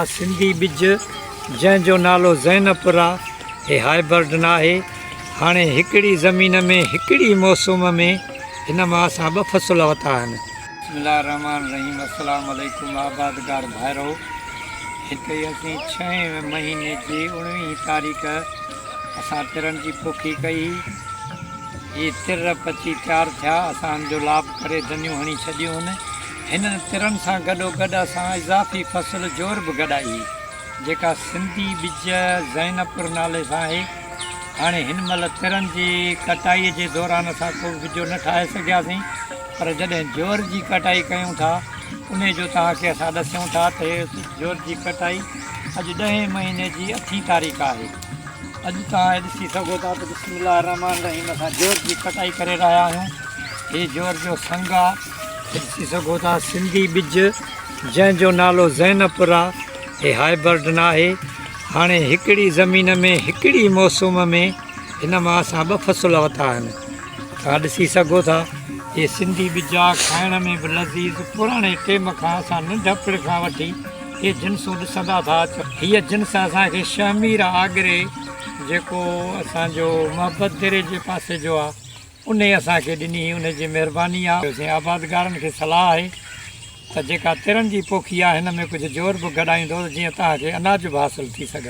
सिंधी बिज जंहिंजो नालो ज़ैनपुर आहे। हे हाइब्रिड न आहे। हाणे हिकिड़ी ज़मीन में हिकिड़ी मौसम में हिन मां असां ॿ फ़सुल वरिता आहिनि। बिस्मिल्लाह रहमान रहीम। अस्सलाम वालेकुम आबादगार भाइरो। हिते असीं 6 महीने जी 19 तारीख़ असां तिरनि जी पोखी कई। ये तिर पची तैयार थिया। असांजो लाभ करे धनियूं हणी छॾियूं आहिनि। हिननि तिरनि सां गॾोगॾु असां इज़ाफ़ी फ़सुल जोर बि गॾाई, जेका सिंधी बिज ज़ैनपुर नाले सां आहे। हाणे हिन महिल तिरनि जी कटाईअ जे दौरान असां को बिजो न ठाहे सघियासीं, पर जॾहिं जोर जी कटाई कयूं था उन जो तव्हांखे असां ॾसूं था त जोर जी कटाई अॼु 10 महीने जी 8 तारीख़ आहे। अॼु तव्हां ॾिसी सघो था त बिस्मिल्लाह रहमान रहीम असां जोर जी कटाई करे रहिया आहियूं। हीअ जोर जो संग आहे, ॾिसी सघो था। सिंधी बिज जंहिंजो नालो ज़ैनपुर आहे। हे हाइब्रिड न आहे। हाणे हिकिड़ी ज़मीन में हिकिड़ी मौसम में हिन मां असां 2 फ़सुल वरिता आहिनि। तव्हां ॾिसी सघो था। हे सिंधी बिज आहे, खाइण में बि लज़ीज़। पुराणे टाइम खां असां नंढपण खां वठी इहे जिन्सूं ॾिसंदा था अचूं। हीअ जिन्स असांखे शमीर आगरे जेको असांजो मोहब्बत दरे जे पासे जो आहे उन असांखे ॾिनी। उनजी महिरबानी आहे। आबादगारनि खे सलाह आहे त जेका तिरनि जी पोखी आहे हिन में कुझु जोर बि गॾाईंदो जीअं तव्हांखे अनाज बि हासिलु थी सघनि।